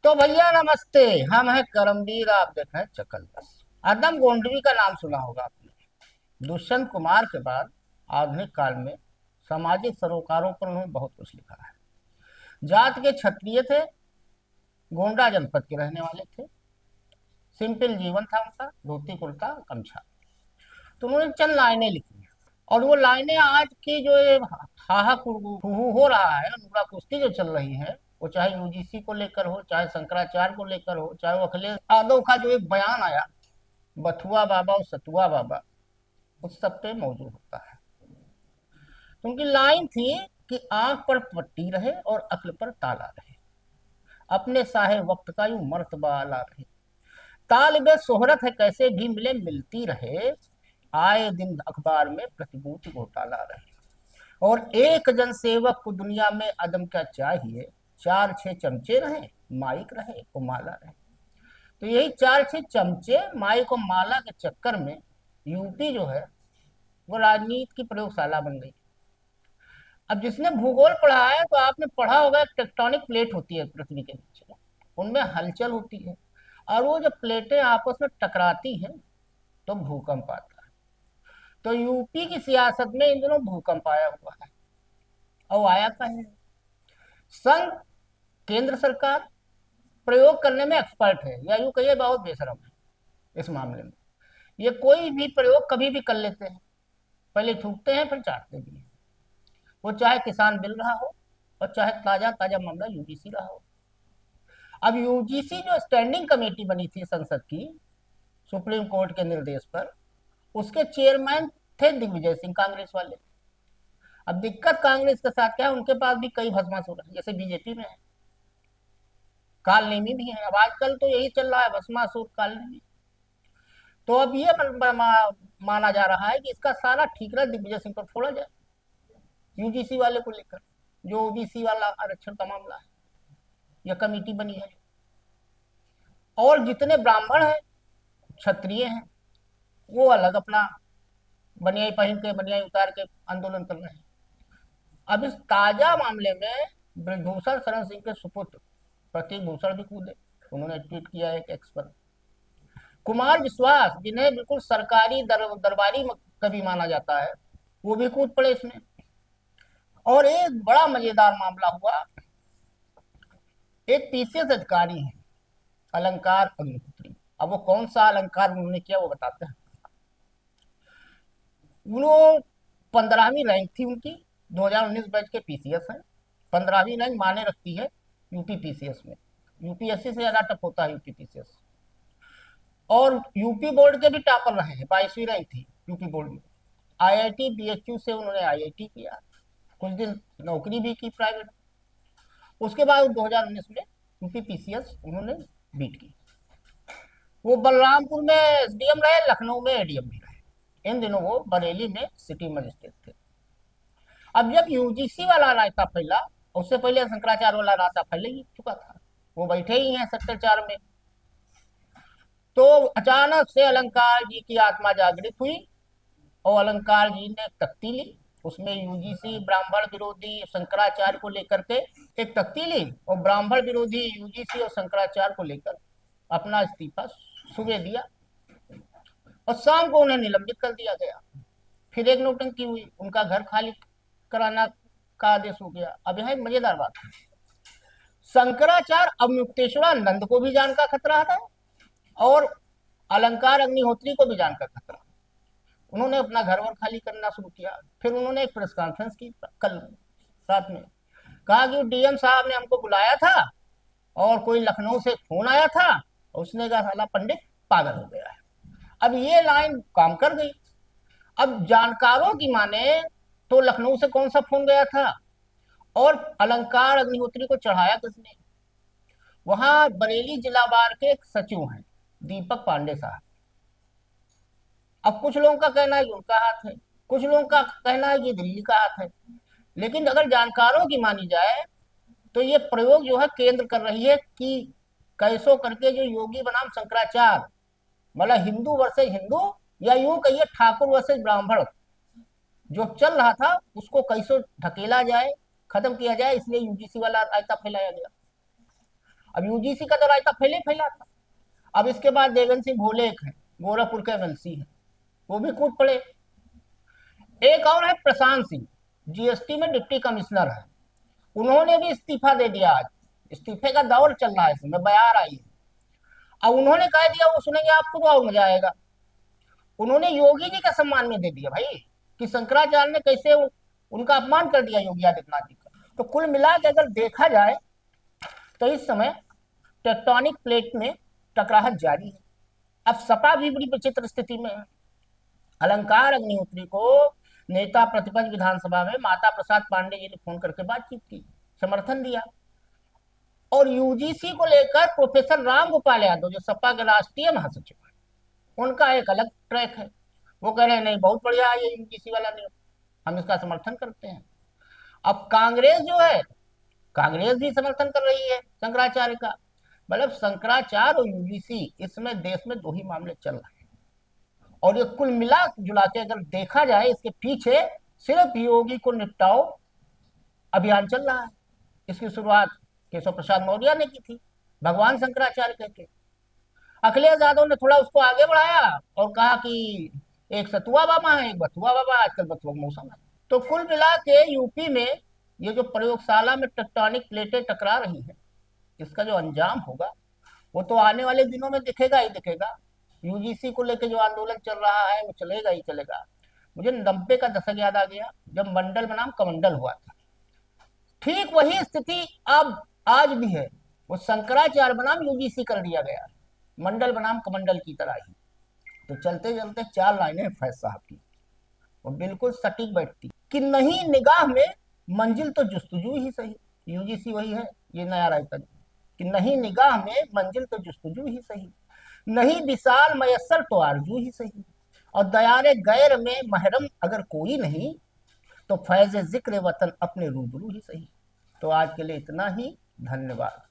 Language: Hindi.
तो भैया नमस्ते। हम हैं करमवीर, आप देख रहे हैं चकलबस। आदम गोंडवी का नाम सुना होगा आपने। दुष्यंत कुमार के बाद आधुनिक काल में सामाजिक सरोकारों पर उन्होंने बहुत कुछ लिखा है। जात के क्षत्रिय थे, गोंडा जनपद के रहने वाले थे। सिंपल जीवन था उनका, धोती कुर्ता गमछा। तो उन्होंने चंद लाइनें लिखी हैं। और वो लाइनें आज की जो ये हाहा हू हो रहा है, नुरा कुश्ती जो चल रही है, वो चाहे यूजीसी को लेकर हो, चाहे शंकराचार्य को लेकर हो, चाहे वो अखिलेश यादव का जो एक बयान आया, बथुआ बाबा और सतुआ बाबा, उस सब पे मौजूद होता है। तो उनकी लाइन थी कि आंख पर पट्टी रहे और अक्ल पर ताला रहे, अपने साहे वक्त का यूं मर्तबा आला रहे, तालिबे शोहरत है कैसे भी मिले मिलती रहे, आए दिन अखबार में प्रतिभूति घोटाला रहे, और एक जन सेवक को दुनिया में अदम क्या चाहिए, चार छह चमचे रहे, माइक रहे को माला रहे। तो यही चार छह चमचे माइक और माला के चक्कर में यूपी जो है वो राजनीति की प्रयोगशाला बन गई। अब जिसने भूगोल पढ़ा है तो आपने पढ़ा होगा, एक टेक्टोनिक प्लेट होती है पृथ्वी के नीचे, उनमें हलचल होती है, और वो जब प्लेटें आपस में टकराती हैं तो भूकंप आता है। तो यूपी की सियासत में इन दिनों भूकंप आया हुआ है। और आया का है, संघ केंद्र सरकार प्रयोग करने में एक्सपर्ट है, या यूं कहिए बहुत बेशरम है इस मामले में। ये कोई भी प्रयोग कभी भी कर लेते हैं, पहले थूकते हैं फिर चाटते भी हैं। वो चाहे किसान बिल रहा हो और चाहे ताजा ताजा मामला यूजीसी रहा हो। अब यूजीसी जो स्टैंडिंग कमेटी बनी थी संसद की, सुप्रीम कोर्ट के निर्देश पर, उसके चेयरमैन थे दिग्विजय सिंह, कांग्रेस वाले। अब दिक्कत कांग्रेस के साथ क्या है, उनके पास भी कई भस्मासुर है, जैसे बीजेपी में है, कालनेमी भी है। अब आजकल तो यही चल रहा है, भस्मासुर कालनेमी। तो अब ये माना जा रहा है कि इसका सारा ठीकरा दिग्विजय सिंह पर फोड़ा जाए, यूजीसी वाले को लेकर, जो ओबीसी वाला आरक्षण का मामला है। यह कमेटी बनी है, और जितने ब्राह्मण हैं, क्षत्रिय हैं, वो अलग अपना बनियाई पहन के, बनियाई उतार के आंदोलन कर रहे हैं। अब इस ताजा मामले में ब्रजभूषण शरण सिंह के सुपुत्र प्रतीक भूषण भी कूदे। उन्होंने ट्वीट किया एक एक्स पर। कुमार विश्वास, जिन्हें बिल्कुल सरकारी दरबारी कवि माना जाता है, वो भी कूद पड़े इसमें। और एक बड़ा मजेदार मामला हुआ, एक पीसीएस अधिकारी है अलंकार अग्निहोत्री। अब वो कौन सा अलंकार उन्होंने किया वो बताते हैं। वो 15वीं रैंक थी उनकी, 2019 बैच के पीसीएस है। 15वीं रैंक माने रखती है यूपी पीसीएस में, यूपीएससी से ज्यादा टफ होता है यूपी पीसीएस। और यूपी बोर्ड के भी टॉपर रहे हैं, 22वीं रैंक थी यूपी बोर्ड में। आईआईटी बीएचयू से उन्होंने आईआईटी किया, कुछ दिन नौकरी भी की प्राइवेट। उसके बाद 2019 में यूपी पीसीएस उन्होंने बीट की। वो बलरामपुर में एसडीएम रहे, लखनऊ में एडीएम भी रहे। इन दिनों वो बरेली में सिटी मजिस्ट्रेट थे। अब जब यूजीसी वाला रायता फैला, उससे पहले शंकराचार्य वाला रायता फैल ही चुका था, वो बैठे ही हैं सेक्टर 4 में। तो अचानक से अलंकार जी की आत्मा जागृत हुई, और अलंकार जी ने एक तख्ती ली, उसमें यूजीसी ब्राह्मण विरोधी शंकराचार्य को लेकर के एक तख्ती ली, और ब्राह्मण विरोधी यूजीसी और शंकराचार्य को लेकर अपना इस्तीफा सुबह दिया, और शाम को उन्हें निलंबित कर दिया गया। फिर एक नौटंकी हुई, उनका घर खाली कराना का आदेश हो गया। अब यहाँ एक मजेदार बात है, शंकराचार्य अब मुक्तेश्वरानंद को भी जान का खतरा था, और अलंकार अग्निहोत्री को भी जान का खतरा। उन्होंने अपना घर वर खाली करना शुरू किया। फिर उन्होंने एक प्रेस कॉन्फ्रेंस की कल रात में, कहा कि डीएम साहब ने हमको बुलाया था, और कोई लखनऊ से फोन आया था, उसने कहा साला पंडित पागल हो गया है। अब ये लाइन काम कर गई। अब जानकारों की माने तो लखनऊ से कौन सा फोन गया था, और अलंकार अग्निहोत्री को चढ़ाया किसने? वहां बरेली जिला बार के एक सचिव हैं, दीपक पांडे साहब। अब कुछ लोगों का कहना है कि उनका हाथ है, कुछ लोगों का कहना है कि दिल्ली का हाथ है। लेकिन अगर जानकारों की मानी जाए तो ये प्रयोग जो है केंद्र कर रही है कि कैसो करके जो योगी बनाम शंकराचार्य, मतलब हिंदू वर्सेज हिंदू, या यूं कहिए ठाकुर वर्सेज ब्राह्मण, जो चल रहा था उसको कैसे ढकेला जाए, खत्म किया जाए, इसलिए यूजीसी वाला रायता फैलाया गया। अब यूजीसी का तो रायता फैले फैला था। अब इसके बाद देवेंद्र सिंह भोले एक है, गोरखपुर के एमएलसी हैं, वो भी कूद पड़े। एक और है प्रशांत सिंह, जीएसटी में डिप्टी कमिश्नर है, उन्होंने भी इस्तीफा दे दिया। आज इस्तीफे का दौर चल रहा है, इसमें बयार आई है। अब उन्होंने कह दिया, वो सुनेंगे आपको तो और मजा आएगा। उन्होंने योगी जी का सम्मान में दे दिया भाई, कि शंकराचार्य ने कैसे उनका अपमान कर दिया योगी आदित्यनाथ जी का। तो कुल मिला के अगर देखा जाए तो इस समय टेक्टोनिक प्लेट में टकराहट जारी है। अब सपा भी बड़ी विचित्र स्थिति में है। अलंकार अग्निहोत्री को नेता प्रतिपक्ष विधानसभा में माता प्रसाद पांडे जी ने फोन करके बातचीत की, समर्थन दिया। और यूजीसी को लेकर प्रोफेसर राम गोपाल यादव जो सपा के राष्ट्रीय महासचिव है, उनका एक अलग ट्रैक है। वो कह रहे हैं नहीं बहुत बढ़िया है ये यूजीसी वाला नियम, हम इसका समर्थन करते हैं। अब कांग्रेस जो है, कांग्रेस भी समर्थन कर रही है शंकराचार्य का। मतलब शंकराचार्य और यूजीसी, इसमें देश में दो ही मामले चल रहे हैं। और ये कुल मिला जुला के अगर देखा जाए, इसके पीछे सिर्फ योगी को निपटाओ अभियान चल रहा है। इसकी शुरुआत केशव प्रसाद मौर्य ने की थी, भगवान शंकराचार्य कहके। अखिलेश यादव ने थोड़ा उसको आगे बढ़ाया और कहा कि एक सतुआ बाबा है, एक बथुआ बाबा, आजकल बथुआ मौसम है। तो कुल मिला के यूपी में ये जो प्रयोगशाला में टेक्टोनिक प्लेटें टकरा रही हैं, इसका जो अंजाम होगा वो तो आने वाले दिनों में दिखेगा ही दिखेगा। यूजीसी को लेकर जो आंदोलन चल रहा है वो चलेगा ही चलेगा। मुझे 90 का दशक याद आ गया, जब मंडल बनाम कमंडल हुआ था। ठीक वही स्थिति अब आज भी है। वो शंकराचार्य बनाम यूजीसी कर दिया गया, मंडल बनाम कमंडल की तरह ही। तो चलते चलते 4 लाइनें फैज साहब की, वो बिल्कुल सटीक बैठती कि नहीं निगाह में मंजिल तो जुस्तजू ही सही। यूजीसी वही है, ये नया रायता कि नहीं निगाह में मंजिल तो जुस्तजू ही सही, नहीं विशाल मयस्सर तो आरजू ही सही, और दयारे गैर में महरम अगर कोई नहीं, तो फैज जिक्र वतन अपने रूबरू ही सही। तो आज के लिए इतना ही, धन्यवाद।